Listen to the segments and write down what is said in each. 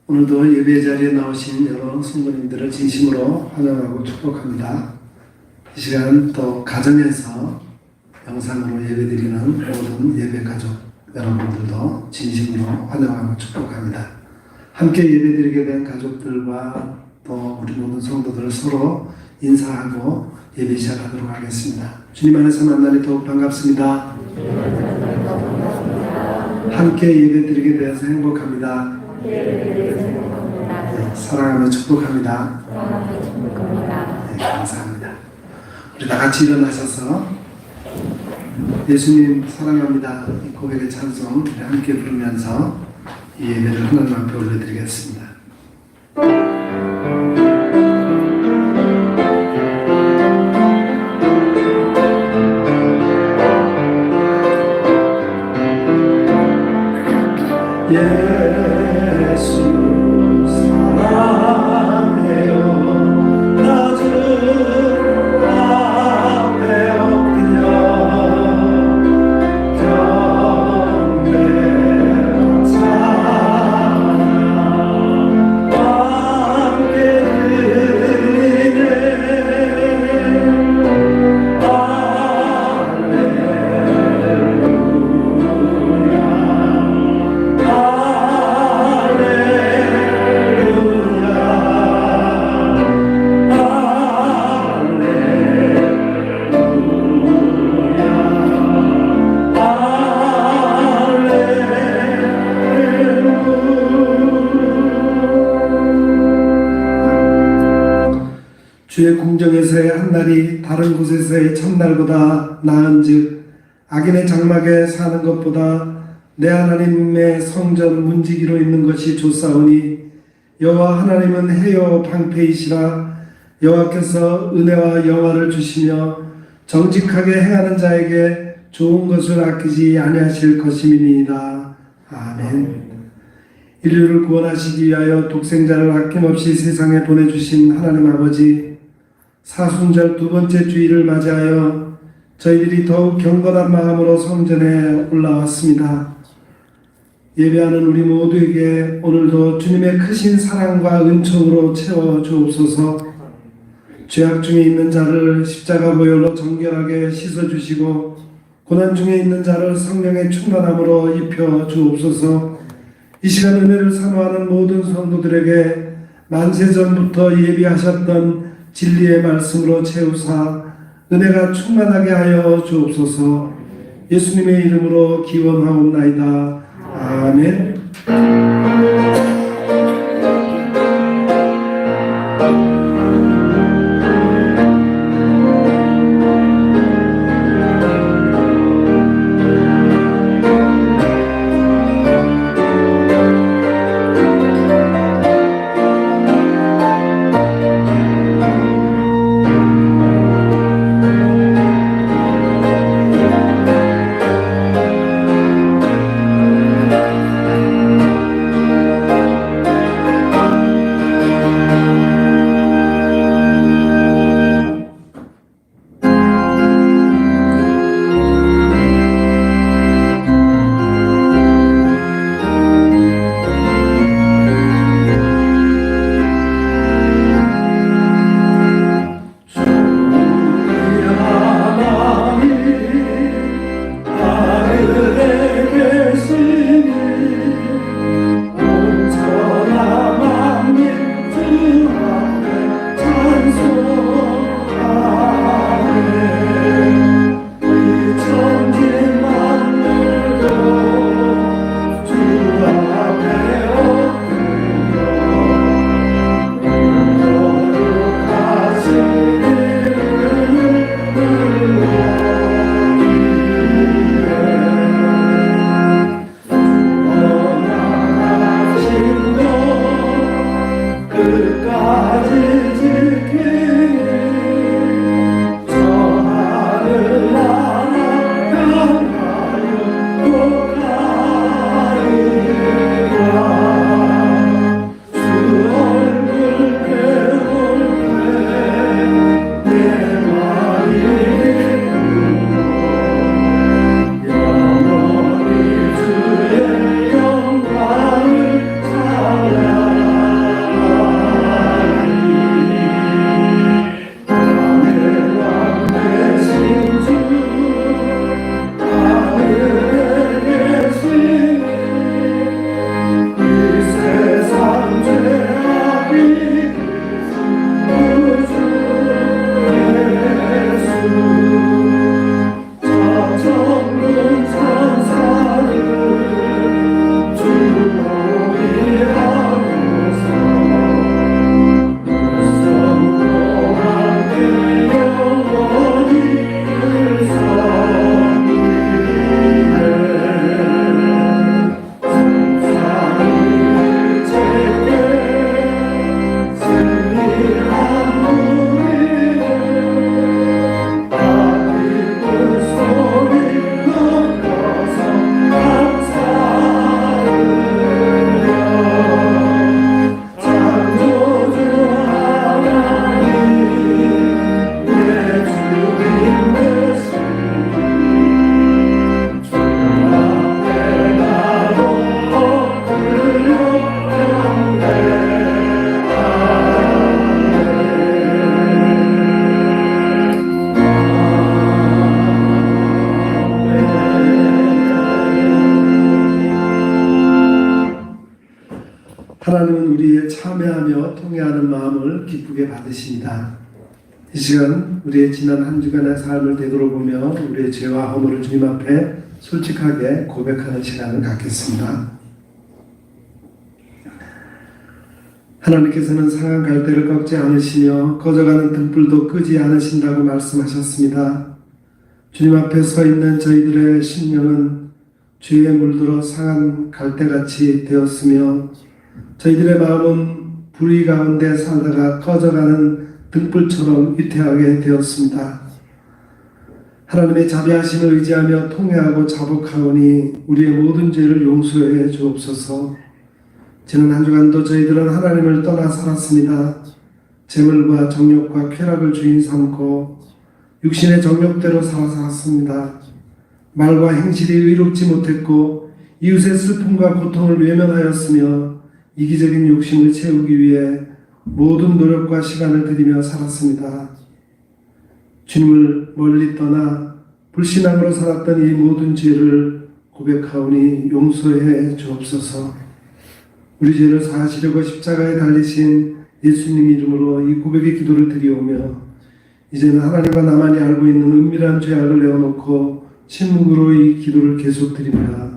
오늘도 예배 자리에 나오신 여러 성도님들을 진심으로 환영하고 축복합니다. 이 시간 또 가정에서 영상으로 예배드리는 모든 예배 가족 여러분들도 진심으로 환영하고 축복합니다. 함께 예배드리게 된 가족들과 또 우리 모든 성도들 서로 인사하고 예배 시작하도록 하겠습니다. 주님 안에서 만나니 더욱 반갑습니다. 함께 예배드리게 되어서 행복합니다. 사랑하며 축복합니다. 감사합니다. 우리 다 같이 일어나셔서 예수님 사랑합니다 이 고백의 찬송 우리 함께 부르면서 이 예배를 하나님 앞에 올려드리겠습니다. 예수 사랑해요. 낮은 앞에 엎드려 경배와 찬양 함께 드리네. 주의 궁정에서의 한날이 다른 곳에서의 첫날보다 나은즉 악인의 장막에 사는 것보다 내 하나님의 성전 문지기로 있는 것이 좋사오니 여호와 하나님은 해요 방패이시라. 여호와께서 은혜와 영화를 주시며 정직하게 행하는 자에게 좋은 것을 아끼지 아니하실 것임이니이다. 아멘. 인류를 구원하시기 위하여 독생자를 아낌없이 세상에 보내주신 하나님 아버지, 사순절 두 번째 주일을 맞이하여 저희들이 더욱 경건한 마음으로 성전에 올라왔습니다. 예배하는 우리 모두에게 오늘도 주님의 크신 사랑과 은총으로 채워 주옵소서. 죄악 중에 있는 자를 십자가 보혈로 정결하게 씻어주시고 고난 중에 있는 자를 성령의 충만함으로 입혀 주옵소서. 이 시간 은혜를 사모하는 모든 성도들에게 만세전부터 예비하셨던 진리의 말씀으로 채우사 은혜가 충만하게 하여 주옵소서. 예수님의 이름으로 기원하옵나이다. 아멘. 하나님은 우리의 참회하며 통회하는 마음을 기쁘게 받으십니다. 이 시간 우리의 지난 한 주간의 삶을 되돌아보며 우리의 죄와 허물을 주님 앞에 솔직하게 고백하는 시간을 갖겠습니다. 하나님께서는 상한 갈대를 꺾지 않으시며 꺼져가는 등불도 끄지 않으신다고 말씀하셨습니다. 주님 앞에 서 있는 저희들의 심령은 죄에 물들어 상한 갈대같이 되었으며 저희들의 마음은 불의 가운데 살다가 꺼져가는 등불처럼 위태하게 되었습니다. 하나님의 자비하심을 의지하며 통회하고 자복하오니 우리의 모든 죄를 용서해 주옵소서. 지난 한 주간도 저희들은 하나님을 떠나 살았습니다. 재물과 정욕과 쾌락을 주인 삼고 육신의 정욕대로 살았습니다. 말과 행실이 의롭지 못했고 이웃의 슬픔과 고통을 외면하였으며 이기적인 욕심을 채우기 위해 모든 노력과 시간을 들이며 살았습니다. 주님을 멀리 떠나 불신앙으로 살았던 이 모든 죄를 고백하오니 용서해 주옵소서. 우리 죄를 사하시려고 십자가에 달리신 예수님 이름으로 이 고백의 기도를 드리오며 이제는 하나님과 나만이 알고 있는 은밀한 죄악을 내어놓고 침묵으로 이 기도를 계속 드립니다.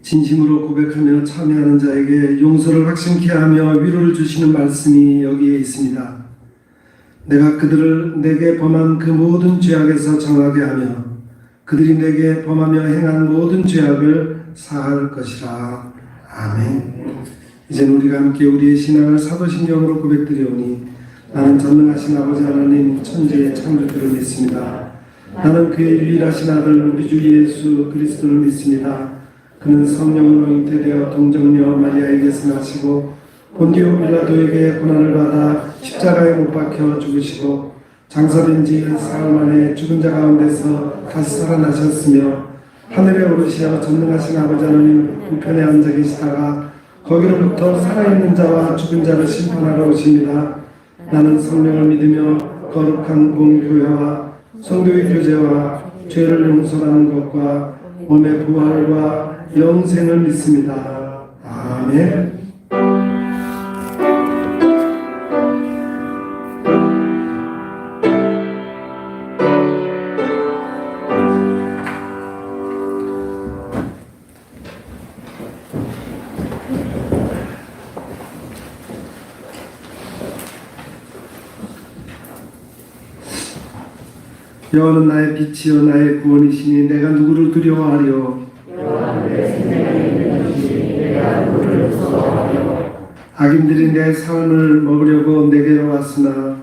진심으로 고백하며 참여하는 자에게 용서를 확신케 하며 위로를 주시는 말씀이 여기에 있습니다. 내가 그들을 내게 범한 그 모든 죄악에서 정하게 하며 그들이 내게 범하며 행한 모든 죄악을 사할 것이라. 아멘. 이제는 우리가 함께 우리의 신앙을 사도신경으로 고백드리오니 나는 전능하신 아버지 하나님 천지의 창조주를 믿습니다. 나는 그의 유일하신 아들 우리 주 예수 그리스도를 믿습니다. 그는 성령으로 잉태되어 동정녀 마리아에게서 나시고 본디오 빌라도에게 고난을 받아 십자가에 못 박혀 죽으시고 장사된 지 사흘 만에 죽은 자 가운데서 다시 살아나셨으며 하늘에 오르시어 전능하신 아버지 하나님 우편에 앉아 계시다가 거기로부터 살아있는 자와 죽은 자를 심판하러 오십니다. 나는 성령을 믿으며 거룩한 공교회와 성도의 교제와 죄를 용서하는 것과 몸의 부활과 영생을 믿습니다. 아멘. 여호와는 나의 빛이요 나의 구원이시니 내가 누구를 두려워하리요. 악인들이 내 삶을 먹으려고 내게로 왔으나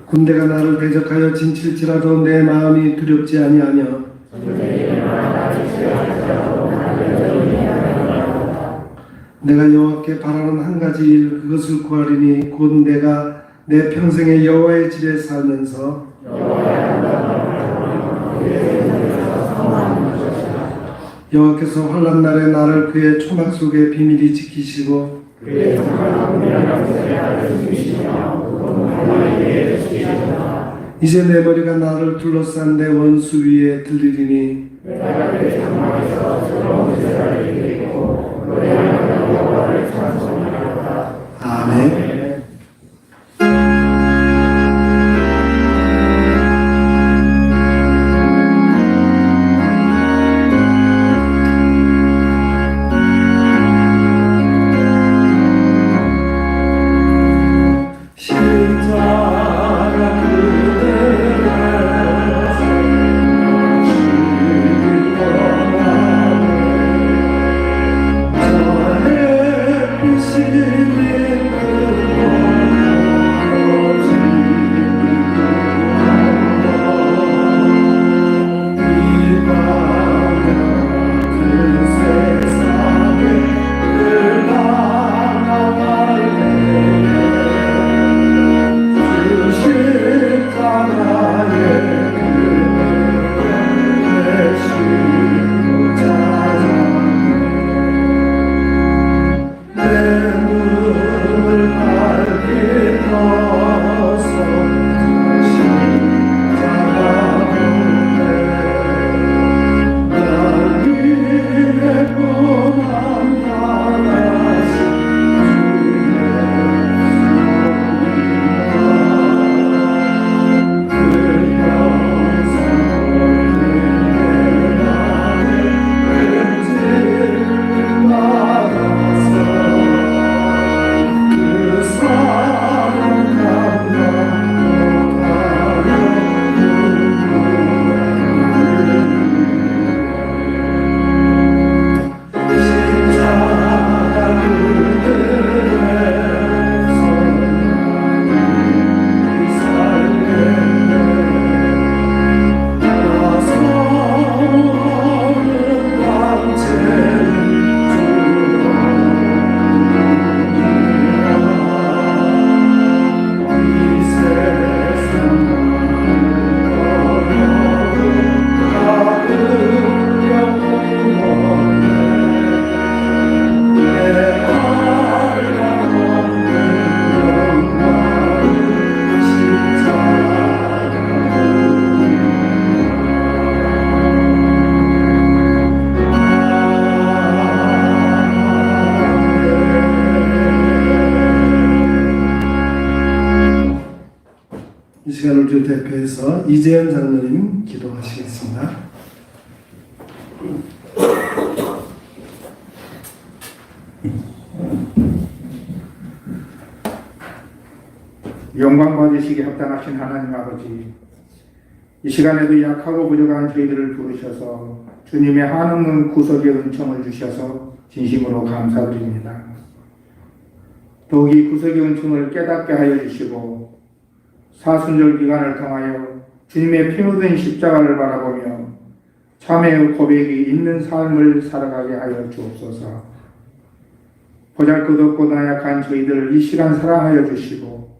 군대가 나를 대적하여 진칠지라도 내 마음이 두렵지 아니하며 내가 여호와께 바라는 한 가지 일 그것을 구하리니 곧 내가 내 평생에 여호와의 집에 살면서 여호와께서 환난 날에 나를 그의 초막 속에 비밀히 지키시고 이제 내 머리가 나를 둘러싼 내 원수 위에 들리리니 내가 그 장막에서 새로운 제사를 드리고 노래하며 여호와를 찬송하리로다. 아멘. 이 시간을 주 대표해서 이재현 장로님 기도하시겠습니다. 영광 받으시기 합당하신 하나님 아버지, 이 시간에도 약하고 부족한 저희들을 부르셔서 주님의 한없는 구속의 은총을 주셔서 진심으로 감사드립니다. 더욱이 구속의 은총을 깨닫게 하여 주시고 사순절 기간을 통하여 주님의 피 묻은 십자가를 바라보며 참회의 고백이 있는 삶을 살아가게 하여 주옵소서. 보잘것없고 나약한 저희들을 이 시간 사랑하여 주시고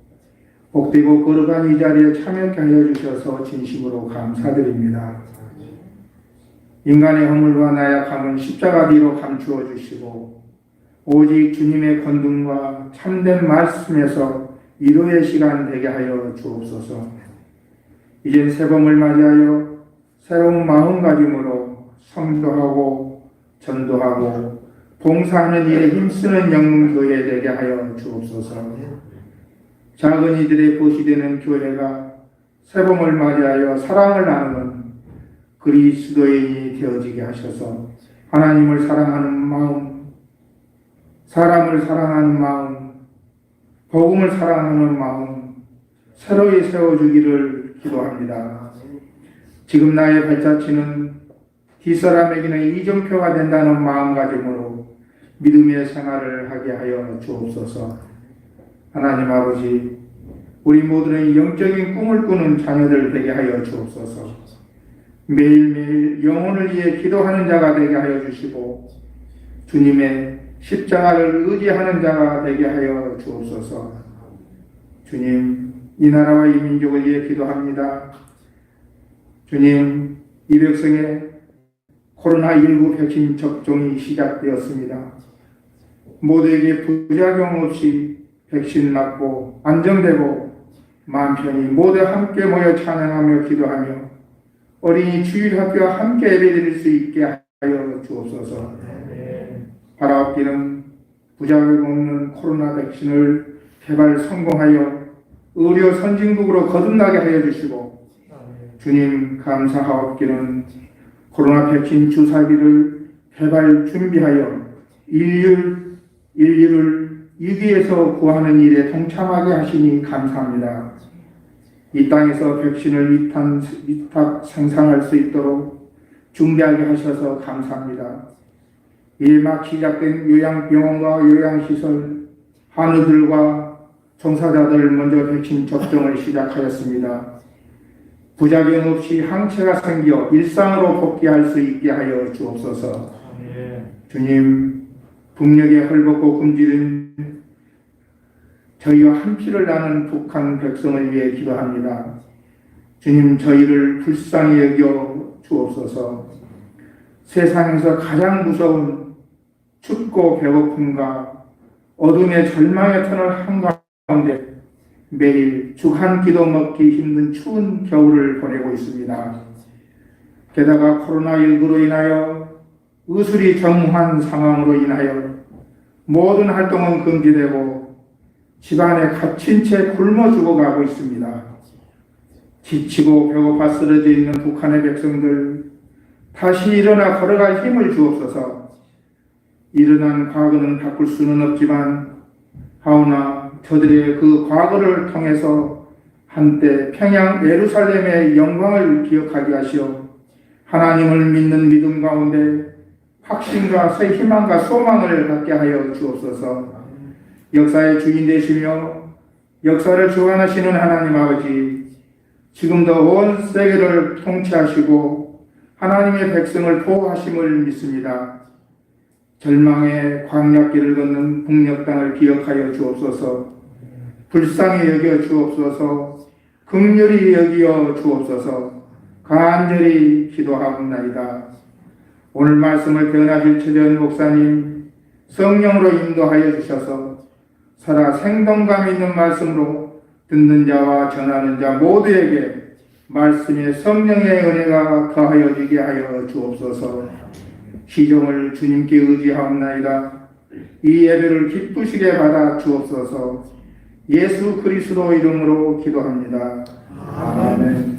복되고 거룩한 이 자리에 참여케 하여 주셔서 진심으로 감사드립니다. 인간의 허물과 나약함은 십자가 뒤로 감추어 주시고 오직 주님의 권능과 참된 말씀에서 위로의 시간 되게 하여 주옵소서. 이젠 새봄을 맞이하여 새로운 마음가짐으로 성도하고 전도하고 봉사하는 일에 힘쓰는 영문교회 되게 하여 주옵소서. 작은 이들의 벗이 되는 교회가 새봄을 맞이하여 사랑을 나누는 그리스도인이 되어지게 하셔서 하나님을 사랑하는 마음, 사람을 사랑하는 마음, 복음을 사랑하는 마음 새로이 세워주기를 기도합니다. 지금 나의 발자취는 뒷사람에게는 이정표가 된다는 마음가짐으로 믿음의 생활을 하게 하여 주옵소서. 하나님 아버지, 우리 모두는 영적인 꿈을 꾸는 자녀들 되게 하여 주옵소서. 매일매일 영혼을 위해 기도하는 자가 되게 하여 주시고 주님의 십자가를 의지하는 자가 되게 하여 주옵소서. 주님, 이 나라와 이 민족을 위해 기도합니다. 주님, 이 백성의 코로나19 백신 접종이 시작되었습니다. 모두에게 부작용 없이 백신 맞고 안정되고 마음 편히 모두 함께 모여 찬양하며 기도하며 어린이 주일학교와 함께 예배드릴 수 있게 하여 주옵소서. 바라옵기는 부작용 없는 코로나 백신을 개발 성공하여 의료 선진국으로 거듭나게 하여 주시고, 주님 감사하옵기는 코로나 백신 주사기를 개발 준비하여 인류를 위기에서 구하는 일에 동참하게 하시니 감사합니다. 이 땅에서 백신을 위탁 생산할 수 있도록 준비하게 하셔서 감사합니다. 이에 막 시작된 요양병원과 요양시설, 한의들과 종사자들 먼저 백신 접종을 시작하였습니다. 부작용 없이 항체가 생겨 일상으로 복귀할 수 있게 하여 주옵소서. 주님, 북녘에 헐벗고 굶주린 저희와 한 피를 나눈 북한 백성을 위해 기도합니다. 주님, 저희를 불쌍히 여겨 주옵소서. 세상에서 가장 무서운 춥고 배고픔과 어둠의 절망의 터널 한가운데 매일 죽 한 끼도 먹기 힘든 추운 겨울을 보내고 있습니다. 게다가 코로나19로 인하여 의술이 전무한 상황으로 인하여 모든 활동은 금지되고 집안에 갇힌 채 굶어 죽어가고 있습니다. 지치고 배고파 쓰러져 있는 북한의 백성들, 다시 일어나 걸어갈 힘을 주옵소서. 일어난 과거는 바꿀 수는 없지만 하오나 저들의 그 과거를 통해서 한때 평양 예루살렘의 영광을 기억하게 하시어 하나님을 믿는 믿음 가운데 확신과 새 희망과 소망을 갖게 하여 주옵소서. 역사의 주인 되시며 역사를 주관하시는 하나님 아버지, 지금도 온 세계를 통치하시고 하나님의 백성을 보호하심을 믿습니다. 절망의 광야길을 걷는 북녘 땅을 기억하여 주옵소서. 불쌍히 여겨 주옵소서. 긍휼히 여기어 주옵소서. 간절히 기도하옵나이다. 오늘 말씀을 변하실 최재현 목사님 성령으로 인도하여 주셔서 살아 생동감 있는 말씀으로 듣는 자와 전하는 자 모두에게 말씀의 성령의 은혜가 더하여 지게 하여 주옵소서. 시종을 주님께 의지하옵나이다. 이 예배를 기쁘시게 받아 주옵소서. 예수 그리스도 이름으로 기도합니다. 아멘.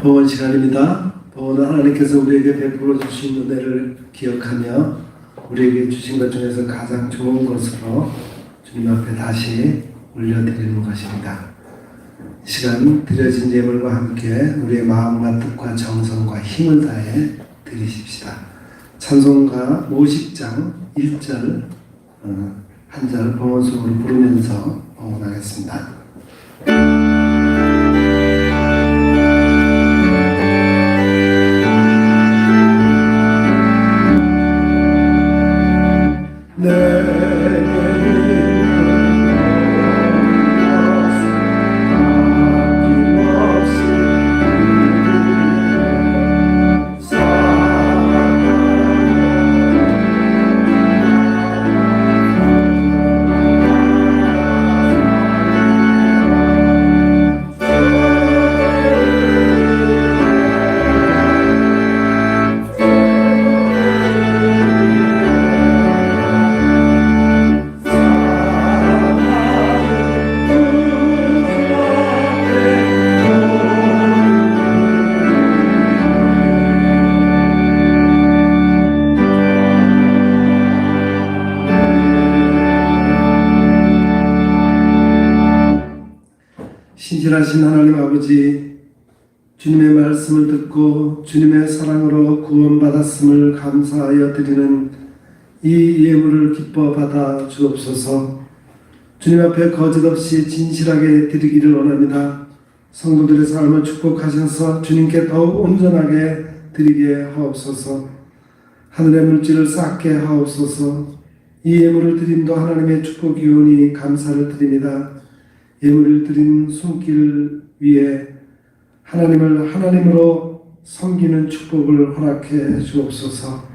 봉헌 시간입니다. 봉헌은 하나님께서 우리에게 베풀어 주신 은혜를 기억하며 우리에게 주신 것 중에서 가장 좋은 것으로 주님 앞에 다시 올려드리는 것입니다. 이 시간 드려진 예물과 함께 우리의 마음과 뜻과 정성과 힘을 다해 드리십시다. 찬송가 50장 1절 한 절 봉헌송으로 부르면서 봉헌하겠습니다. 신실하신 하나님 아버지, 주님의 말씀을 듣고 주님의 사랑으로 구원받았음을 감사하여 드리는 이 예물을 기뻐 받아 주옵소서. 주님 앞에 거짓없이 진실하게 드리기를 원합니다. 성도들의 삶을 축복하셔서 주님께 더욱 온전하게 드리게 하옵소서. 하늘의 물질을 쌓게 하옵소서. 이 예물을 드림도 하나님의 축복이 오니 감사를 드립니다. 예물을 드린 손길 위에 하나님을 하나님으로 섬기는 축복을 허락해 주옵소서.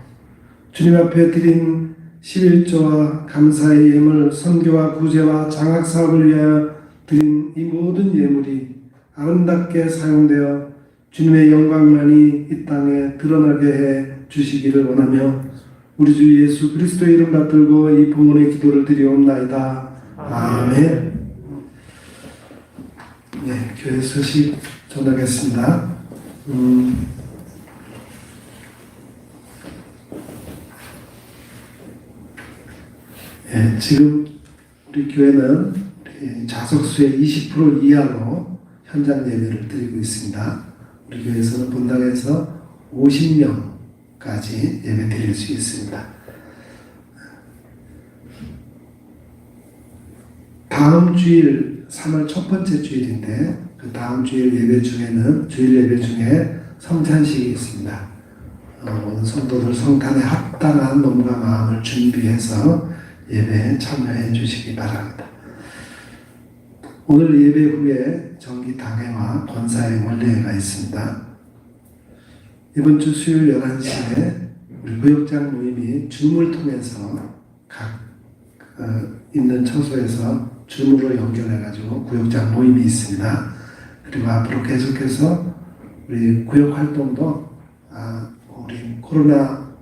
주님 앞에 드린 11조와 감사의 예물, 선교와 구제와 장학사업을 위하여 드린 이 모든 예물이 아름답게 사용되어 주님의 영광만이 이 땅에 드러나게 해 주시기를 원하며 우리 주 예수 그리스도의 이름 받들고 이 봉헌의 기도를 드리옵나이다. 아멘. 네, 교회 소식 전하겠습니다. 네, 지금 우리 교회는 좌석수의 20% 이하로 현장 예배를 드리고 있습니다. 우리 교회에서는 본당에서 50명까지 예배 드릴 수 있습니다. 다음 주일 3월 첫 번째 주일인데 그 다음 주일 예배 중에는 주일 예배 중에 성찬식이 있습니다. 오늘 성도들 성탄에 합당한 몸과 마음을 준비해서 예배에 참여해 주시기 바랍니다. 오늘 예배 후에 정기 당회와 권사의 원례회가 있습니다. 이번 주 수요일 11시에 우리 구역장 모임이 줌을 통해서 각 있는 처소에서 줌으로 연결해가지고 구역장 모임이 있습니다. 그리고 앞으로 계속해서 우리 구역 활동도 우리 코로나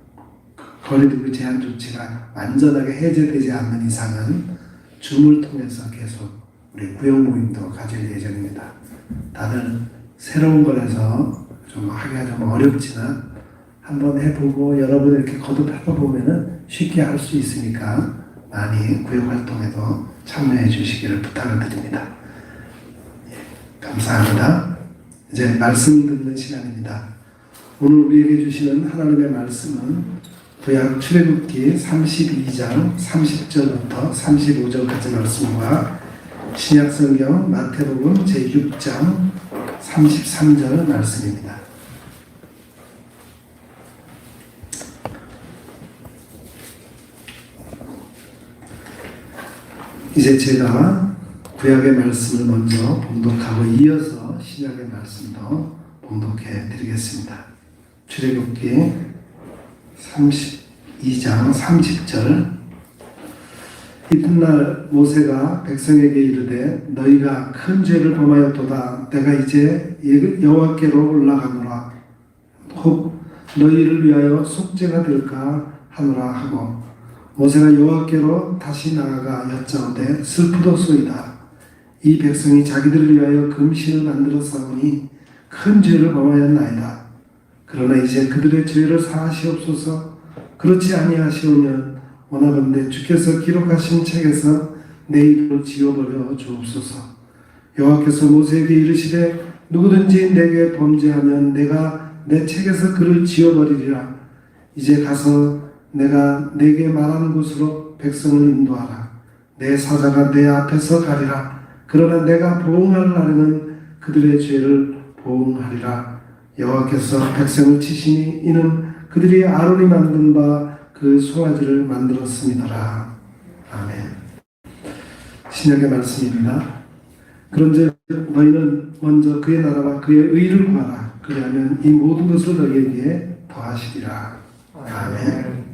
거리두기 제한 조치가 완전하게 해제되지 않는 이상은 줌을 통해서 계속 우리 구역 모임도 가질 예정입니다. 다들 새로운 거라서 좀 하기가 좀 어렵지만 한번 해보고 여러분 이렇게 거듭하다 보면은 쉽게 할 수 있으니까 많이 구역 활동에도 참여해 주시기를 부탁을 드립니다. 감사합니다. 이제 말씀 듣는 시간입니다. 오늘 우리에게 주시는 하나님의 말씀은 구약 출애굽기 32장 30절부터 35절까지 말씀과 신약성경 마태복음 제6장 33절 말씀입니다. 이제 제가 구약의 말씀을 먼저 봉독하고 이어서 신약의 말씀도 봉독해 드리겠습니다. 출애굽기 32장 30절. 이튿날 모세가 백성에게 이르되 너희가 큰 죄를 범하였도다. 내가 이제 여호와께로 올라가노라. 혹 너희를 위하여 속죄가 될까 하노라 하고 모세가 여호와께로 다시 나아가 여짜오되 슬프도소이다. 이 백성이 자기들을 위하여 금신을 만들어 싸우니 큰 죄를 범하였나이다. 그러나 이제 그들의 죄를 사하시옵소서. 그렇지 아니하시오면 원하건대 주께서 기록하신 책에서 내 이름을 지워버려 주옵소서. 여호와께서 모세에게 이르시되 누구든지 내게 범죄하면 내가 내 책에서 그를 지워버리리라. 이제 가서 내가 내게 말하는 곳으로 백성을 인도하라. 내 사자가 내 앞에서 가리라. 그러나 내가 보응할 날에는 그들의 죄를 보응하리라. 여호와께서 백성을 치시니 이는 그들이 아론이 만든 바 그 송아지를 만들었음이더라. 아멘. 신약의 말씀입니다. 그런즉 너희는 먼저 그의 나라와 그의 의를 구하라. 그리하면 이 모든 것을 너희에게 더하시리라. 아멘.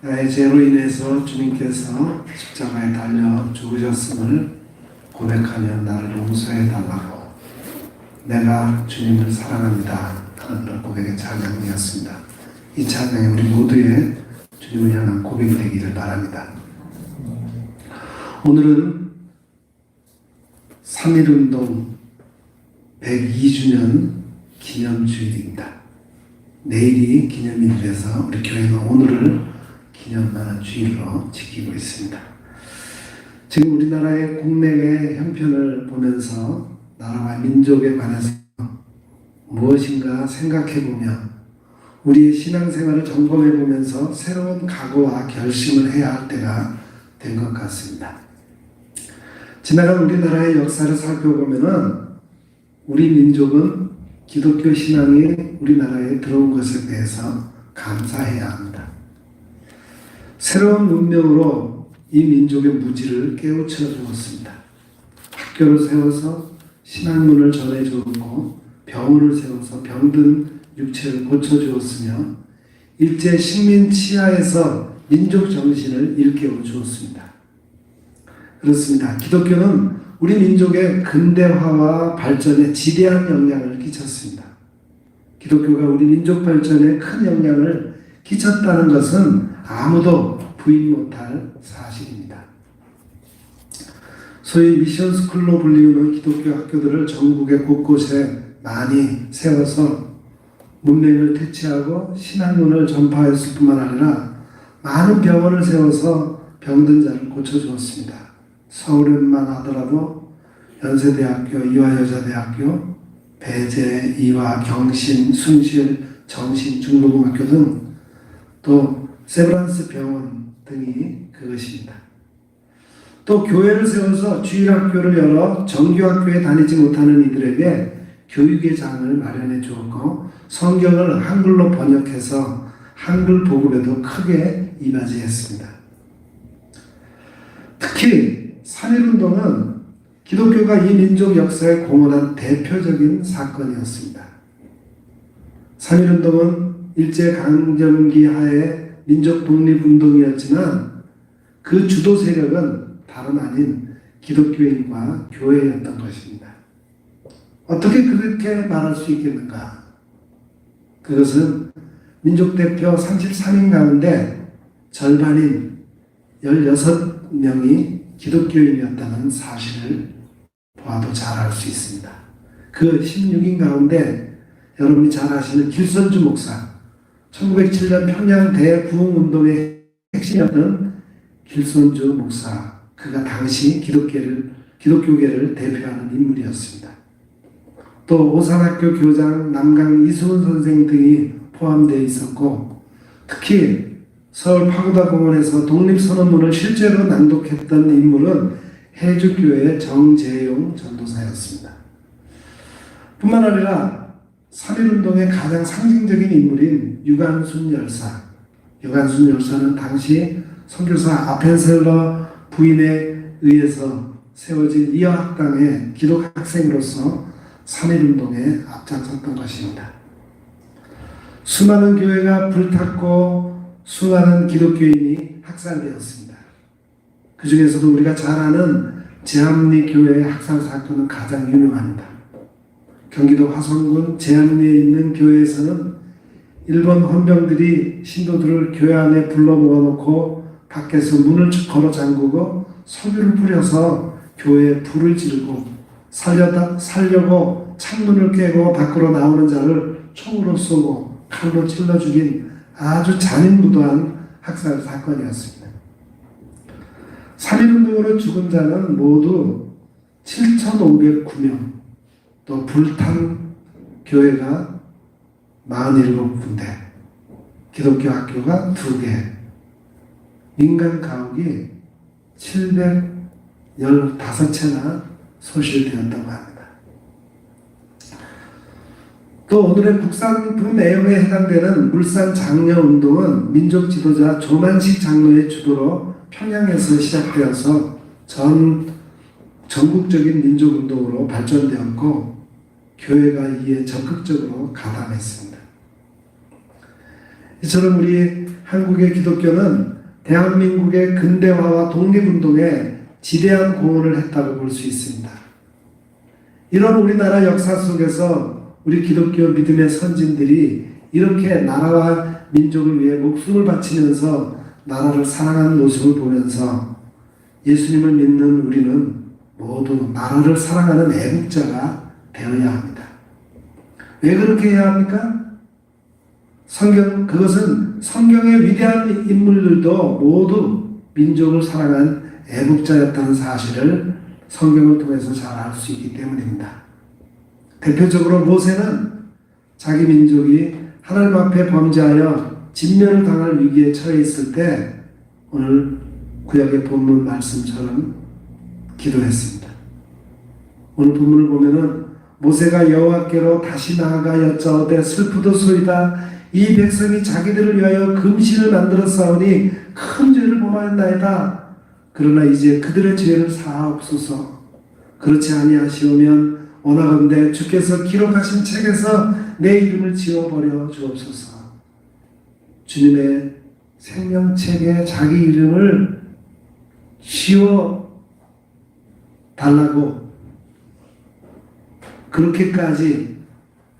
나의 죄로 인해서 주님께서 십자가에 달려 죽으셨음을 고백하며 나를 용서해 달라고 내가 주님을 사랑합니다 하는 고백의 찬양이었습니다. 이 찬양이 우리 모두의 주님을 향한 고백이 되기를 바랍니다. 오늘은 3.1운동 102주년 기념주일입니다. 내일이 기념일이라서 우리 교회는 오늘을 기념하는 주일로 지키고 있습니다. 지금 우리나라의 국내외 형편을 보면서 나라와 민족에 관해서 무엇인가 생각해보며 우리의 신앙생활을 점검해보면서 새로운 각오와 결심을 해야 할 때가 된 것 같습니다. 지나간 우리나라의 역사를 살펴보면은 우리 민족은 기독교 신앙이 우리나라에 들어온 것에 대해서 감사해야 합니다. 새로운 문명으로 이 민족의 무지를 깨우쳐 주었습니다. 학교를 세워서 신학문을 전해주었고 병원을 세워서 병든 육체를 고쳐주었으며 일제 식민 치하에서 민족 정신을 일깨워 주었습니다. 그렇습니다. 기독교는 우리 민족의 근대화와 발전에 지대한 영향을 끼쳤습니다. 기독교가 우리 민족 발전에 큰 영향을 끼쳤다는 것은 아무도 부인 못할 사실입니다. 소위 미션스쿨로 불리우는 기독교 학교들을 전국의 곳곳에 많이 세워서 문맹을 퇴치하고 신학문을 전파했을 뿐만 아니라 많은 병원을 세워서 병든 자를 고쳐주었습니다. 서울에만 하더라도 연세대학교, 이화여자대학교, 배재, 이화, 경신, 순실, 정신, 중고등학교 등 또 세브란스 병원 등이 그것입니다. 또 교회를 세워서 주일학교를 열어 정규학교에 다니지 못하는 이들에게 교육의 장을 마련해 주었고 성경을 한글로 번역해서 한글 복음에도 크게 이바지했습니다. 특히 3.1운동은 기독교가 이 민족 역사에 공헌한 대표적인 사건이었습니다. 3.1운동은 일제강점기 하에 민족 독립운동이었지만 그 주도 세력은 다름 아닌 기독교인과 교회였던 것입니다. 어떻게 그렇게 말할 수 있겠는가? 그것은 민족 대표 33인 가운데 절반인 16명이 기독교인이었다는 사실을 보아도 잘 알 수 있습니다. 그 16인 가운데 여러분이 잘 아시는 길선주 목사, 1907년 평양 대부흥운동의 핵심이었던 길선주 목사, 그가 당시 기독교계를 대표하는 인물이었습니다. 또 오산학교 교장 남강 이수훈 선생 등이 포함되어 있었고, 특히 서울 파고다공원에서 독립선언문을 실제로 낭독했던 인물은 해주교회의 정재용 전도사였습니다. 뿐만 아니라 3.1운동의 가장 상징적인 인물인 유관순 열사. 유관순 열사는 당시 선교사 아펜셀러 부인에 의해서 세워진 이어학당의 기독학생으로서 3.1운동에 앞장섰던 것입니다. 수많은 교회가 불탔고 수많은 기독교인이 학살되었습니다. 그 중에서도 우리가 잘 아는 제암리 교회의 학살 사건은 가장 유명합니다. 경기도 화성군 제암리에 있는 교회에서는 일본 헌병들이 신도들을 교회 안에 불러 모아놓고 밖에서 문을 걸어 잠그고 석유를 뿌려서 교회에 불을 지르고 살려고 창문을 깨고 밖으로 나오는 자를 총으로 쏘고 칼로 찔러 죽인 아주 잔인무도한 학살 사건이었습니다. 3.1운동으로 죽은 자는 모두 7,509명, 또 불탄 교회가 47군데, 기독교 학교가 2개, 민간 가옥이 715채나 소실되었다고 합니다. 또 오늘의 국산품 내용에 해당되는 물산 장려운동은 민족 지도자 조만식 장로의 주도로 평양에서 시작되어서 전국적인 민족운동으로 발전되었고 교회가 이에 적극적으로 가담했습니다. 이처럼 우리 한국의 기독교는 대한민국의 근대화와 독립운동에 지대한 공헌을 했다고 볼 수 있습니다. 이런 우리나라 역사 속에서 우리 기독교 믿음의 선진들이 이렇게 나라와 민족을 위해 목숨을 바치면서 나라를 사랑하는 모습을 보면서 예수님을 믿는 우리는 모두 나라를 사랑하는 애국자가 되어야 합니다. 왜 그렇게 해야 합니까? 그것은 성경의 위대한 인물들도 모두 민족을 사랑한 애국자였다는 사실을 성경을 통해서 잘 알 수 있기 때문입니다. 대표적으로 모세는 자기 민족이 하나님 앞에 범죄하여 진멸을 당할 위기에 처해 있을 때 오늘 구약의 본문 말씀처럼 기도했습니다. 오늘 본문을 보면은 모세가 여호와께로 다시 나아가 여짜오되 슬프도소이다. 이 백성이 자기들을 위하여 금신을 만들어 싸우니 큰 죄를 범하였나이다. 그러나 이제 그들의 죄를 사하옵소서. 그렇지 아니하시오면 원하건대 주께서 기록하신 책에서 내 이름을 지워버려 주옵소서. 주님의 생명책에 자기 이름을 지워 달라고 그렇게까지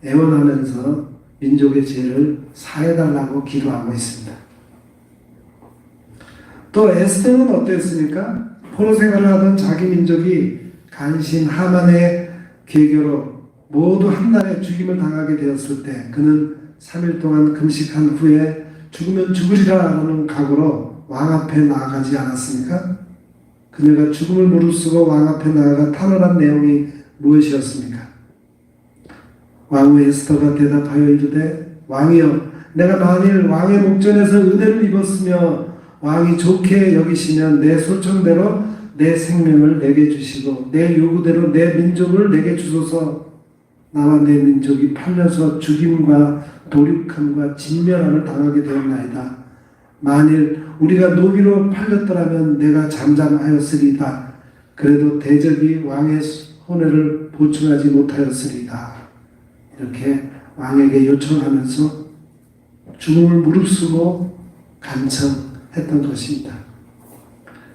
애원하면서 민족의 죄를 사해달라고 기도하고 있습니다. 또 에스더는 어땠습니까? 포로 생활을 하던 자기 민족이 간신 하만의 계교로 모두 한날에 죽임을 당하게 되었을 때 그는 3일 동안 금식한 후에 죽으면 죽으리라는 각오로 왕 앞에 나아가지 않았습니까? 그녀가 죽음을 무릅쓰고 왕 앞에 나아가 탄원한 내용이 무엇이었습니까? 왕후 에스더가 대답하여 이르되 왕이여 내가 만일 왕의 목전에서 은혜를 입었으며 왕이 좋게 여기시면 내 소청대로 내 생명을 내게 주시고 내 요구대로 내 민족을 내게 주소서. 나와 내 민족이 팔려서 죽임과 도륙함과 진멸함을 당하게 되었나이다. 만일 우리가 노비로 팔렸더라면 내가 잠잠하였으리다. 그래도 대적이 왕의 손해를 보충하지 못하였으리다. 이렇게 왕에게 요청하면서 죽음을 무릅쓰고 간청했던 것입니다.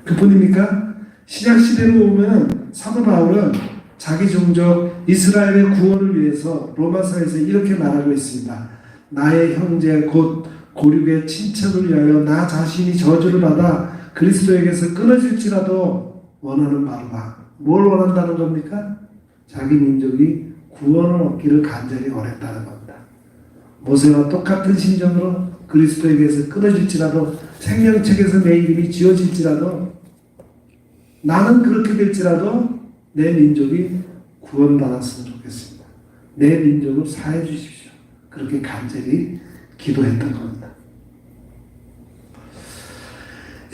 그뿐입니까? 신약시대로 보면 사도 바울은 자기 종족 이스라엘의 구원을 위해서 로마서에서 이렇게 말하고 있습니다. 나의 형제 곧 고륙의 친척을 위하여 나 자신이 저주를 받아 그리스도에게서 끊어질지라도 원하는 바로다. 뭘 원한다는 겁니까? 자기 민족이 구원을 얻기를 간절히 원했다는 겁니다. 모세와 똑같은 심정으로 그리스도에게서 끊어질지라도 생명책에서 내 이름이 지워질지라도 나는 그렇게 될지라도 내 민족이 구원받았으면 좋겠습니다. 내 민족을 사해 주십시오. 그렇게 간절히 기도했던 겁니다.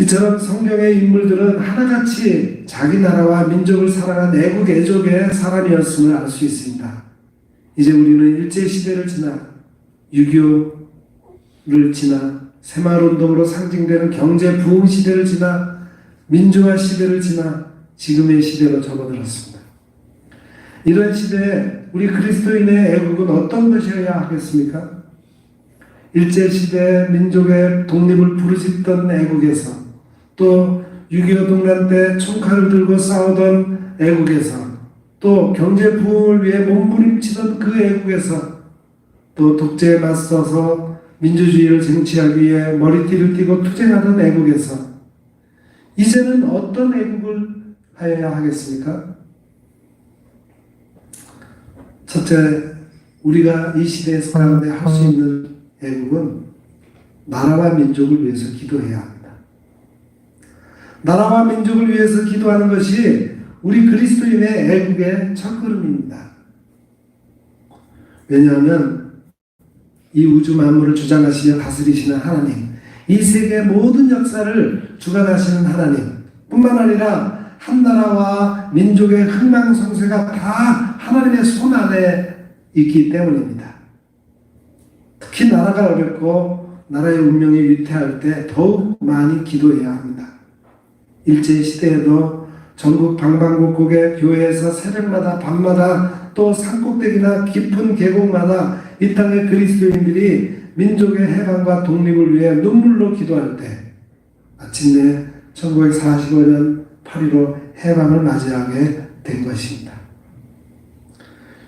이처럼 성경의 인물들은 하나같이 자기 나라와 민족을 사랑한 애국 애족의 사람이었음을 알 수 있습니다. 이제 우리는 일제시대를 지나 6.25를 지나 새마을운동으로 상징되는 경제부흥 시대를 지나 민주화 시대를 지나 지금의 시대로 접어들었습니다. 이런 시대에 우리 그리스도인의 애국은 어떤 것이어야 하겠습니까? 일제시대 민족의 독립을 부르짖던 애국에서 또 6.25 동란 때 총칼을 들고 싸우던 애국에서 또 경제부흥을 위해 몸부림치던 그 애국에서 또 독재에 맞서서 민주주의를 쟁취하기 위해 머리띠를 띠고 투쟁하던 애국에서 이제는 어떤 애국을 하여야 하겠습니까? 첫째, 우리가 이 시대에 가운데 할 수 있는 애국은 나라와 민족을 위해서 기도해야 합니다. 나라와 민족을 위해서 기도하는 것이 우리 그리스도인의 애국의 첫걸음입니다. 왜냐하면 이 우주 만물을 주장하시며 다스리시는 하나님, 이 세계의 모든 역사를 주관하시는 하나님 뿐만 아니라 한 나라와 민족의 흥망성쇠가 다 하나님의 손 안에 있기 때문입니다. 특히 나라가 어렵고 나라의 운명이 위태할 때 더욱 많이 기도해야 합니다. 일제시대에도 전국 방방곡곡의 교회에서 새벽마다 밤마다 또 산꼭대기나 깊은 계곡마다 이 땅의 그리스도인들이 민족의 해방과 독립을 위해 눈물로 기도할 때 마침내 1945년 8.15 해방을 맞이하게 된 것입니다.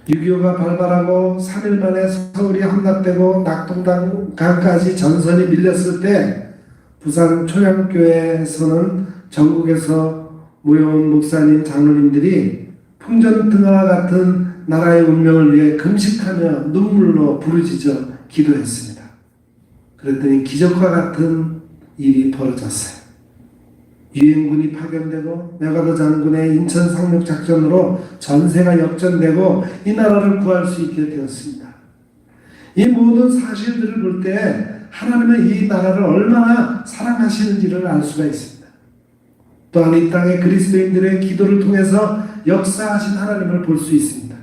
6.25가 발발하고 3일 만에 서울이 함락되고 낙동강까지 전선이 밀렸을 때 부산 초양교회에서는 전국에서 모여온 목사님, 장로님들이 풍전등화와 같은 나라의 운명을 위해 금식하며 눈물로 부르짖어 기도했습니다. 그랬더니 기적과 같은 일이 벌어졌어요. 유엔군이 파견되고 메가더 장군의 인천 상륙 작전으로 전세가 역전되고 이 나라를 구할 수 있게 되었습니다. 이 모든 사실들을 볼 때 하나님은 이 나라를 얼마나 사랑하시는지를 알 수가 있습니다. 또한 이 땅의 그리스도인들의 기도를 통해서 역사하신 하나님을 볼 수 있습니다.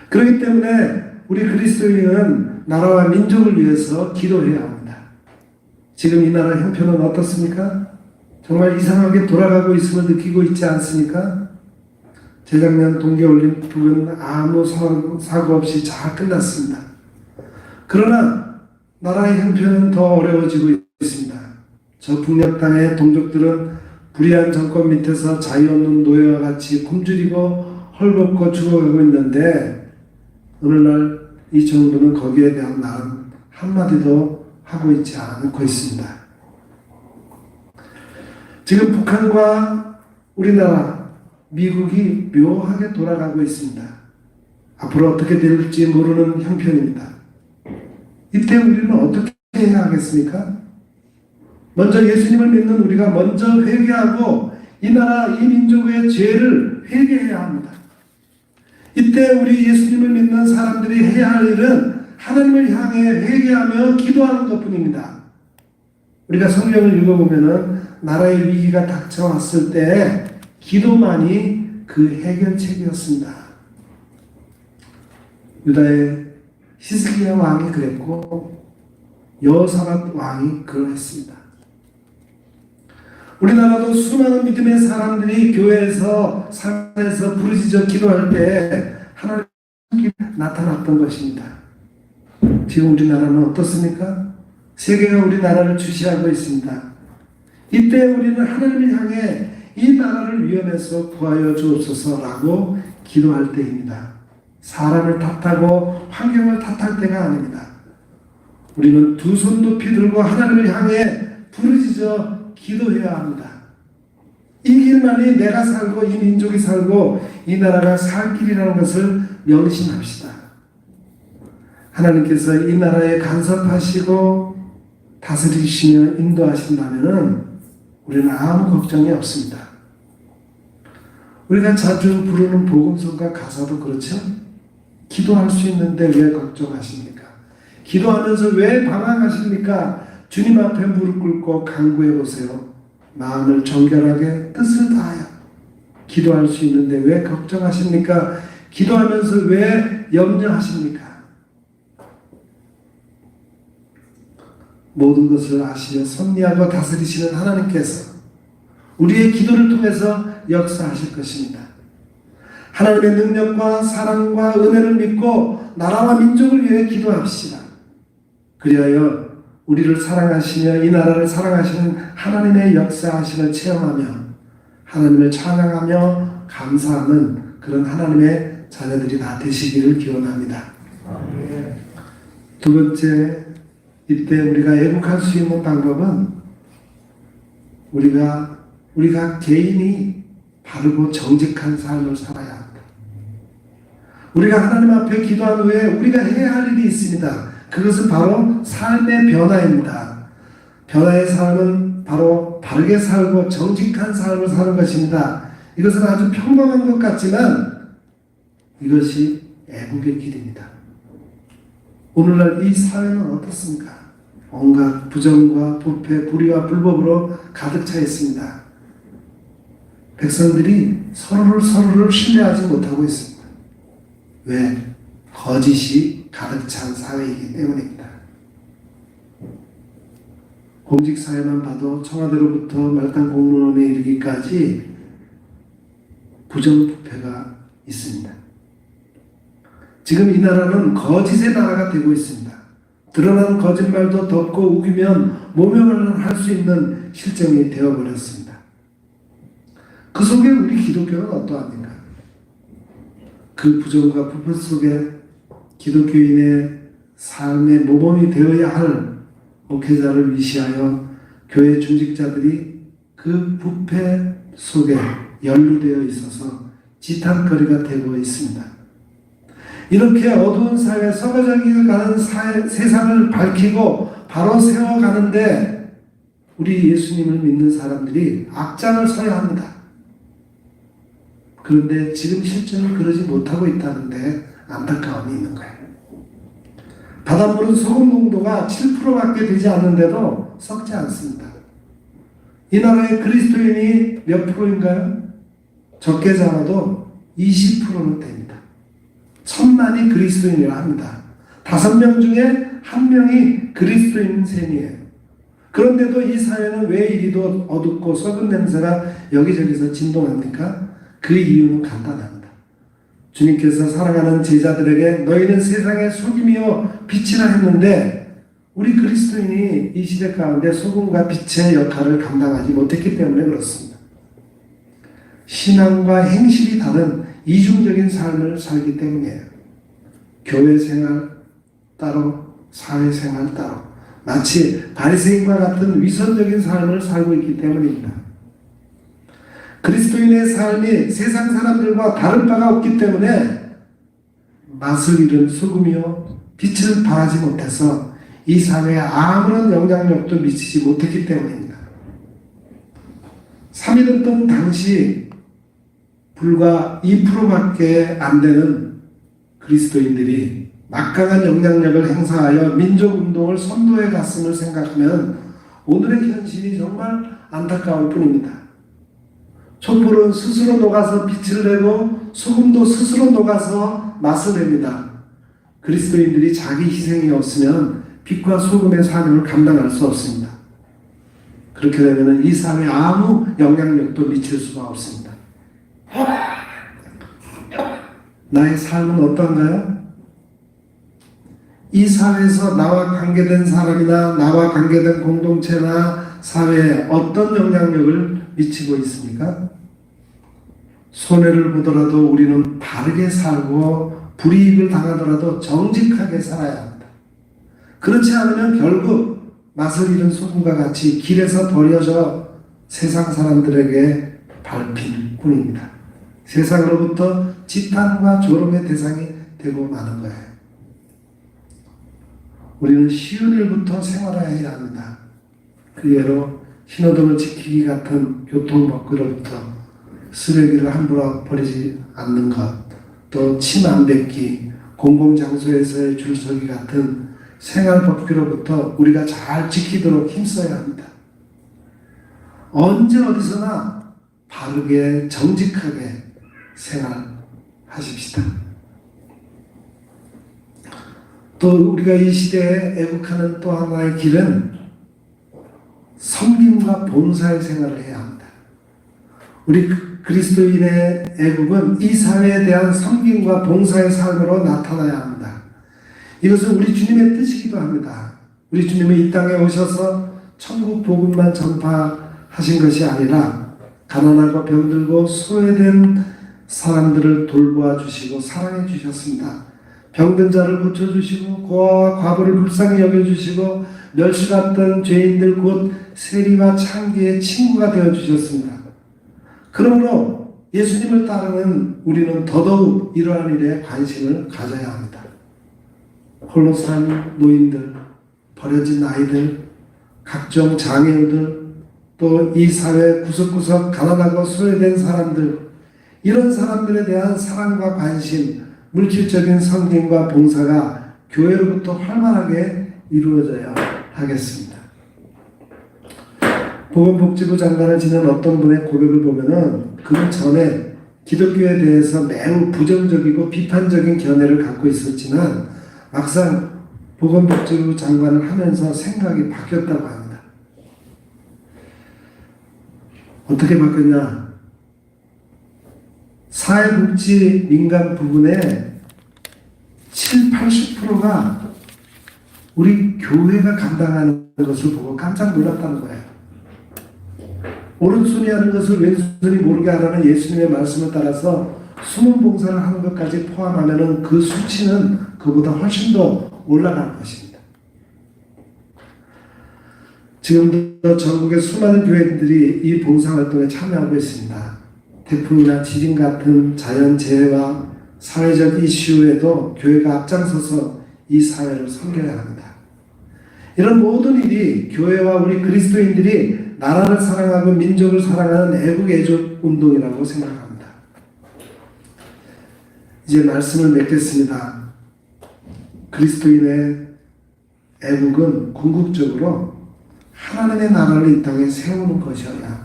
그렇기 때문에 우리 그리스도인은 나라와 민족을 위해서 기도해야 합니다. 지금 이 나라 형편은 어떻습니까? 정말 이상하게 돌아가고 있음을 느끼고 있지 않습니까? 재작년 동계올림픽은 아무 사고 없이 잘 끝났습니다. 그러나 나라의 형편은 더 어려워지고 있습니다. 저 북녘 땅의 동족들은 불의한 정권 밑에서 자유 없는 노예와 같이 굶주리고 헐벗고 죽어가고 있는데 오늘날 이 정부는 거기에 대한 말 한마디도 하고 있지 않고 있습니다. 지금 북한과 우리나라, 미국이 묘하게 돌아가고 있습니다. 앞으로 어떻게 될지 모르는 형편입니다. 이때 우리는 어떻게 해야 하겠습니까? 먼저 예수님을 믿는 우리가 먼저 회개하고 이 나라, 이 민족의 죄를 회개해야 합니다. 이때 우리 예수님을 믿는 사람들이 해야 할 일은 하나님을 향해 회개하며 기도하는 것뿐입니다. 우리가 성경을 읽어보면은 나라의 위기가 닥쳐왔을 때 기도만이 그 해결책이었습니다. 유다의 히스기야 왕이 그랬고 여호사밧 왕이 그러했습니다. 우리나라도 수많은 믿음의 사람들이 교회에서 산에서 부르짖어 기도할 때 하나님의 나타났던 것입니다. 지금 우리나라는 어떻습니까? 세계가 우리나라를 주시하고 있습니다. 이때 우리는 하나님을 향해 이 나라를 위험에서 구하여 주옵소서라고 기도할 때입니다. 사람을 탓하고 환경을 탓할 때가 아닙니다. 우리는 두 손 높이 들고 하나님을 향해 부르짖어 기도해야 합니다. 이 길만이 내가 살고 이 민족이 살고 이 나라가 살 길이라는 것을 명심합시다. 하나님께서 이 나라에 간섭하시고 다스리시며 인도하신다면 우리는 아무 걱정이 없습니다. 우리가 자주 부르는 복음성가 가사도 그렇죠? 기도할 수 있는데 왜 걱정하십니까? 기도하면서 왜 방황하십니까? 주님 앞에 무릎 꿇고 간구해 보세요. 마음을 정결하게 뜻을 다하여 기도할 수 있는데 왜 걱정하십니까? 기도하면서 왜 염려하십니까? 모든 것을 아시며 섭리하고 다스리시는 하나님께서 우리의 기도를 통해서 역사하실 것입니다. 하나님의 능력과 사랑과 은혜를 믿고 나라와 민족을 위해 기도합시다. 그리하여 우리를 사랑하시며 이 나라를 사랑하시는 하나님의 역사하심을 체험하며 하나님을 찬양하며 감사하는 그런 하나님의 자녀들이 다 되시기를 기원합니다. 두 번째, 이때 우리가 애국할 수 있는 방법은 우리가 개인이 바르고 정직한 삶을 살아야 합니다. 우리가 하나님 앞에 기도한 후에 우리가 해야 할 일이 있습니다. 그것은 바로 삶의 변화입니다. 변화의 삶은 바로 바르게 살고 정직한 삶을 사는 것입니다. 이것은 아주 평범한 것 같지만 이것이 애국의 길입니다. 오늘날 이 사회는 어떻습니까? 온갖 부정과 부패, 불의와 불법으로 가득 차 있습니다. 백성들이 서로를 신뢰하지 못하고 있습니다. 왜? 거짓이 가득 찬 사회이기 때문입니다. 공직사회만 봐도 청와대로부터 말단 공무원에 이르기까지 부정부패가 있습니다. 지금 이 나라는 거짓의 나라가 되고 있습니다. 드러나는 거짓말도 덮고 우기면 모명을 할 수 있는 실정이 되어버렸습니다. 그 속에 우리 기독교는 어떠합니까? 그 부정과 부패 속에 기독교인의 삶의 모범이 되어야 할 목회자를 위시하여 교회 중직자들이 그 부패 속에 연루되어 있어서 지탄거리가 되고 있습니다. 이렇게 어두운 사회, 썩어져 가는 세상을 밝히고 바로 세워가는데 우리 예수님을 믿는 사람들이 앞장을 서야 합니다. 그런데 지금 실제로 그러지 못하고 있다는데 안타까움이 있는 거예요. 바닷물은 소금 농도가 7%밖에 되지 않는데도 썩지 않습니다. 이 나라의 그리스도인이 몇 프로인가요? 적게 잡아도 20%는 됩니다. 1000만이 그리스도인이라 합니다. 5명 중에 1명이 그리스도인 셈이에요. 그런데도 이 사회는 왜 이리도 어둡고 썩은 냄새가 여기저기서 진동합니까? 그 이유는 간단합니다. 주님께서 사랑하는 제자들에게 너희는 세상의 소금이요 빛이라 했는데 우리 그리스도인이 이 시대 가운데 소금과 빛의 역할을 감당하지 못했기 때문에 그렇습니다. 신앙과 행실이 다른 이중적인 삶을 살기 때문이에요. 교회 생활 따로, 사회생활 따로, 마치 바리새인과 같은 위선적인 삶을 살고 있기 때문입니다. 그리스도인의 삶이 세상 사람들과 다른 바가 없기 때문에 맛을 잃은 소금이요 빛을 발하지 못해서 이 사회에 아무런 영향력도 미치지 못했기 때문입니다. 3.1운동 당시 불과 2%밖에 안 되는 그리스도인들이 막강한 영향력을 행사하여 민족운동을 선도해 갔음을 생각하면 오늘의 현실이 정말 안타까울 뿐입니다. 촛불은 스스로 녹아서 빛을 내고 소금도 스스로 녹아서 맛을 냅니다. 그리스도인들이 자기 희생이 없으면 빛과 소금의 사명을 감당할 수 없습니다. 그렇게 되면 이 사회에 아무 영향력도 미칠 수가 없습니다. 나의 삶은 어떤가요? 이 사회에서 나와 관계된 사람이나 나와 관계된 공동체나 사회에 어떤 영향력을 미치고 있습니까? 손해를 보더라도 우리는 바르게 살고 불이익을 당하더라도 정직하게 살아야 합니다. 그렇지 않으면 결국 맛을 잃은 소금과 같이 길에서 버려져 세상 사람들에게 밟힐 뿐입니다. 세상으로부터 지탄과 조롱의 대상이 되고 마는 거예요. 우리는 쉬운 일부터 생활해야 합니다. 그 예로 신호등을 지키기 같은 교통법규로부터 쓰레기를 함부로 버리지 않는 것, 또 침 안 뱉기, 공공장소에서의 줄서기 같은 생활법규로부터 우리가 잘 지키도록 힘써야 합니다. 언제 어디서나 바르게 정직하게 생활하십시다. 또 우리가 이 시대에 애국하는 또 하나의 길은 섬김과 봉사의 생활을 해야 합니다. 우리 그리스도인의 애국은 이 사회에 대한 섬김과 봉사의 삶으로 나타나야 합니다. 이것은 우리 주님의 뜻이기도 합니다. 우리 주님이 이 땅에 오셔서 천국 복음만 전파하신 것이 아니라 가난하고 병들고 소외된 사람들을 돌보아 주시고 사랑해 주셨습니다. 병든 자를 고쳐주시고 고아와 과부를 불쌍히 여겨주시고 멸시받던 죄인들 곧 세리와 창기의 친구가 되어주셨습니다. 그러므로 예수님을 따르는 우리는 더더욱 이러한 일에 관심을 가져야 합니다. 홀로 산 노인들, 버려진 아이들, 각종 장애우들, 또 이 사회 구석구석 가난하고 소외된 사람들, 이런 사람들에 대한 사랑과 관심, 물질적인 섬김과 봉사가 교회로부터 활발하게 이루어져야 하겠습니다. 보건복지부 장관을 지낸 어떤 분의 고백을 보면은 그 전에 기독교에 대해서 매우 부정적이고 비판적인 견해를 갖고 있었지만 막상 보건복지부 장관을 하면서 생각이 바뀌었다고 합니다. 어떻게 바뀌었냐? 사회복지 민간 부분의 70~80%가 우리 교회가 감당하는 것을 보고 깜짝 놀랐다는 거예요. 오른손이 하는 것을 왼손이 모르게 하라는 예수님의 말씀을 따라서 숨은 봉사를 하는 것까지 포함하면 그 수치는 그보다 훨씬 더 올라갈 것입니다. 지금도 전국의 수많은 교회들이 이 봉사활동에 참여하고 있습니다. 태풍이나 지진 같은 자연재해와 사회적 이슈에도 교회가 앞장서서 이 사회를 섬겨야 합니다. 이런 모든 일이 교회와 우리 그리스도인들이 나라를 사랑하고 민족을 사랑하는 애국 애족 운동이라고 생각합니다. 이제 말씀을 맺겠습니다. 그리스도인의 애국은 궁극적으로 하나님의 나라를 이 땅에 세우는 것이어야 합니다.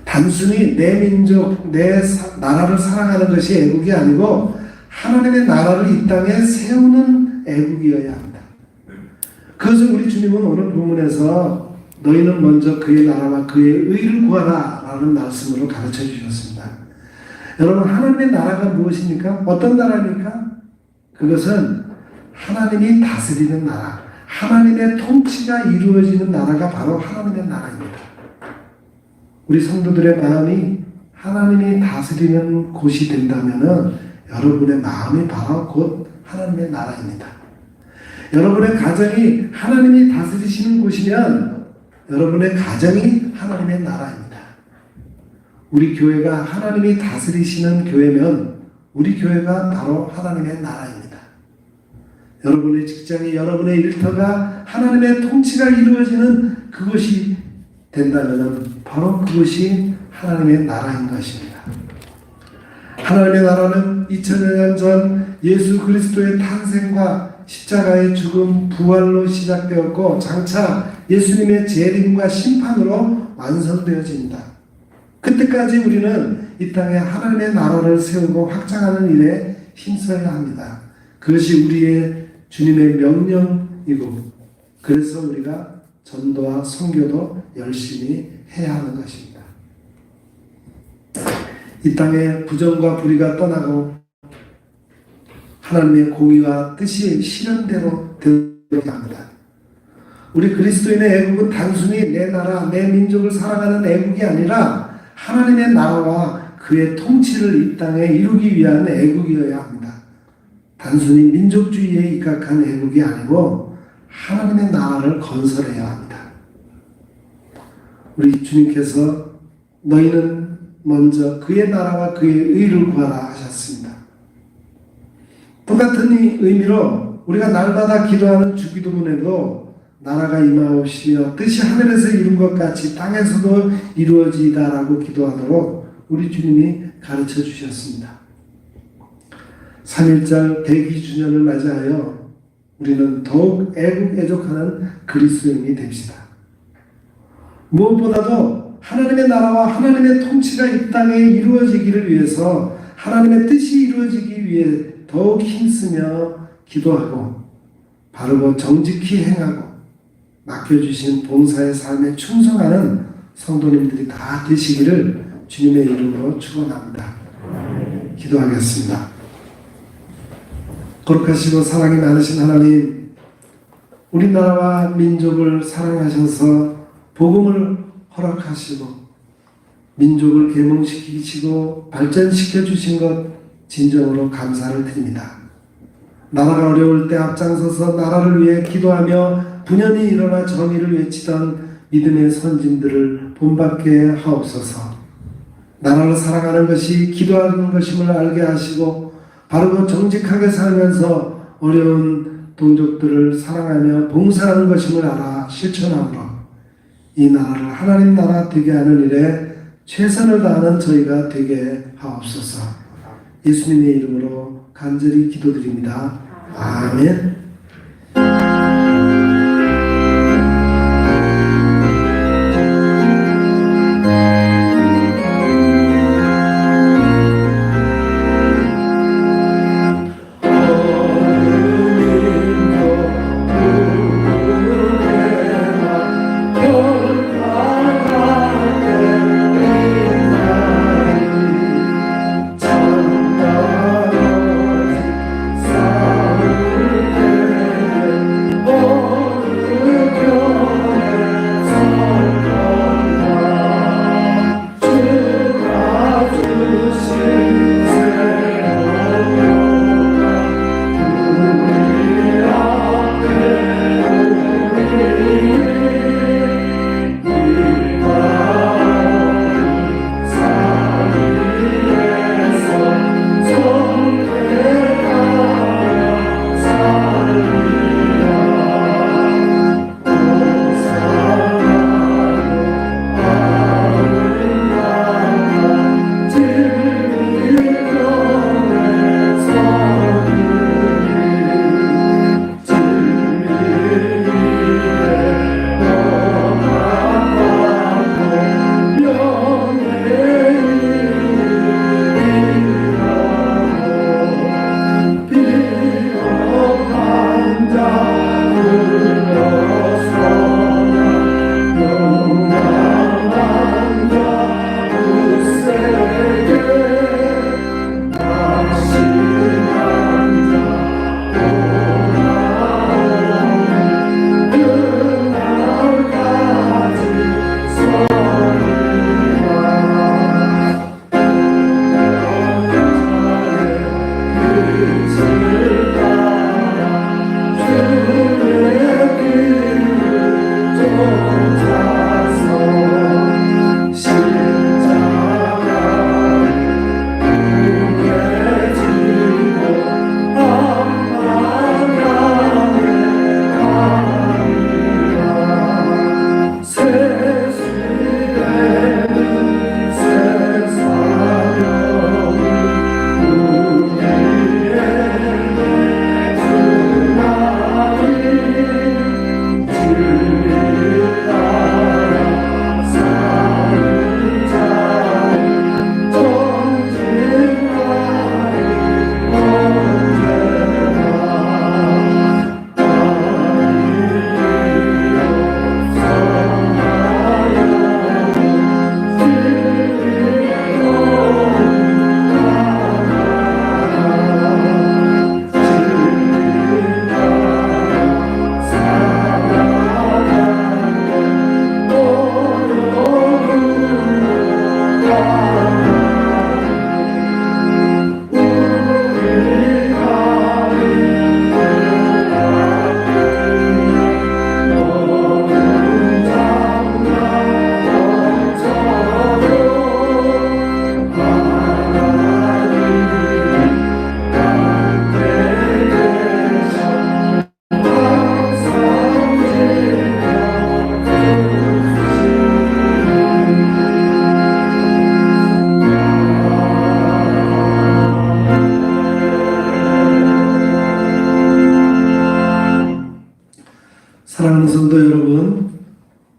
단순히 내 민족, 내 나라를 사랑하는 것이 애국이 아니고 하나님의 나라를 이 땅에 세우는 애국이어야 합니다. 그것을 우리 주님은 오늘 본문에서 너희는 먼저 그의 나라와 그의 의를 구하라 라는 말씀으로 가르쳐 주셨습니다. 여러분, 하나님의 나라가 무엇입니까? 어떤 나라입니까? 그것은 하나님이 다스리는 나라, 하나님의 통치가 이루어지는 나라가 바로 하나님의 나라입니다. 우리 성도들의 마음이 하나님이 다스리는 곳이 된다면 여러분의 마음이 바로 곧 하나님의 나라입니다. 여러분의 가정이 하나님이 다스리시는 곳이면 여러분의 가정이 하나님의 나라입니다. 우리 교회가 하나님이 다스리시는 교회면 우리 교회가 바로 하나님의 나라입니다. 여러분의 직장이, 여러분의 일터가 하나님의 통치가 이루어지는 그곳이 된다면 바로 그것이 하나님의 나라인 것입니다. 하나님의 나라는 2000여 년 전 예수 그리스도의 탄생과 십자가의 죽음, 부활로 시작되었고 장차 예수님의 재림과 심판으로 완성되어집니다. 그때까지 우리는 이 땅에 하나님의 나라를 세우고 확장하는 일에 힘써야 합니다. 그것이 우리의 주님의 명령이고 그래서 우리가 전도와 선교도 열심히 해야 하는 것입니다. 이 땅에 부정과 불의가 떠나고 하나님의 공의와 뜻이 실현대로 되도록 합니다. 우리 그리스도인의 애국은 단순히 내 나라, 내 민족을 사랑하는 애국이 아니라 하나님의 나라와 그의 통치를 이 땅에 이루기 위한 애국이어야 합니다. 단순히 민족주의에 입각한 애국이 아니고 하나님의 나라를 건설해야 합니다. 우리 주님께서 너희는 먼저 그의 나라와 그의 의를 구하라 하셨습니다. 똑같은 의미로 우리가 날마다 기도하는 주기도문에도 나라가 임하옵시며 뜻이 하늘에서 이룬 것 같이 땅에서도 이루어지이다라고 기도하도록 우리 주님이 가르쳐 주셨습니다. 3.1절 102주년을 맞이하여 우리는 더욱 애국애족하는 그리스도인이 됩시다. 무엇보다도 하나님의 나라와 하나님의 통치가 이 땅에 이루어지기를 위해서 하나님의 뜻이 이루어지기 위해 더욱 힘쓰며 기도하고 바르고 정직히 행하고 맡겨주신 봉사의 삶에 충성하는 성도님들이 다 되시기를 주님의 이름으로 축원합니다. 기도하겠습니다. 거룩하시고 사랑이 많으신 하나님, 우리나라와 민족을 사랑하셔서 복음을 허락하시고 민족을 계몽시키시고 발전시켜 주신 것 진정으로 감사를 드립니다. 나라가 어려울 때 앞장서서 나라를 위해 기도하며 분연히 일어나 정의를 외치던 믿음의 선진들을 본받게 하옵소서. 나라를 사랑하는 것이 기도하는 것임을 알게 하시고 바르고 정직하게 살면서 어려운 동족들을 사랑하며 봉사하는 것임을 알아 실천함으로 이 나라를 하나님 나라 되게 하는 일에 최선을 다하는 저희가 되게 하옵소서. 예수님의 이름으로 간절히 기도드립니다. 아멘. 참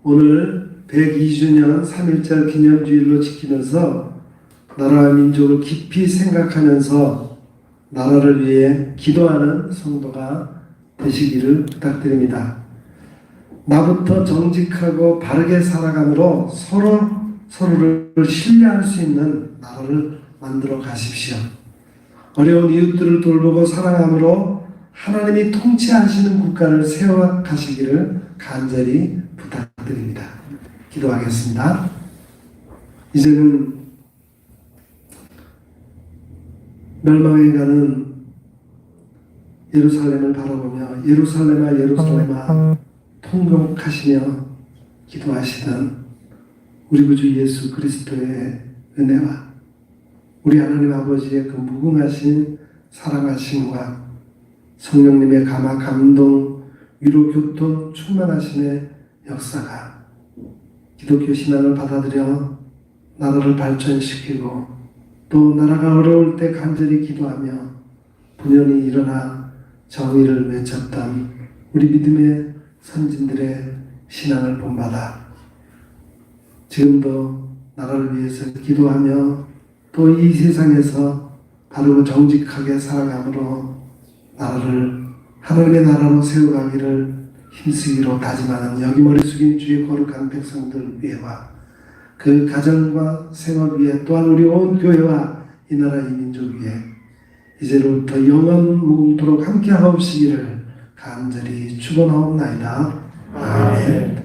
오늘 102주년 3.1절 기념주일로 지키면서 나라와 민족을 깊이 생각하면서 나라를 위해 기도하는 성도가 되시기를 부탁드립니다. 나부터 정직하고 바르게 살아감으로 서로를 신뢰할 수 있는 나라를 만들어 가십시오. 어려운 이웃들을 돌보고 사랑함으로 하나님이 통치하시는 국가를 세워 가시기를 간절히 부탁드립니다. 기도하겠습니다. 이제는 멸망해 가는 예루살렘을 바라보며 예루살렘아 예루살렘아 통곡하시며 기도하시던 우리 구주 예수 그리스도의 은혜와 우리 하나님 아버지의 그 무궁하신 사랑하심과 성령님의 감화 감동 위로 교통 충만하심의 역사가 기독교 신앙을 받아들여 나라를 발전시키고 또 나라가 어려울 때 간절히 기도하며 분연히 일어나 정의를 외쳤던 우리 믿음의 선진들의 신앙을 본받아 지금도 나라를 위해서 기도하며 또 이 세상에서 바르고 정직하게 살아감으로 나라를 하나님의 나라로 세워가기를 힘쓰기로 다짐하는 여기 머리 숙인 주의 거룩한 백성들 위에와 그 가정과 생활 위에 또한 우리 온 교회와 이 나라 이 민족 위에 이제로부터 영원 무궁토록 함께 하옵시기를 간절히 축원하옵나이다. 아멘.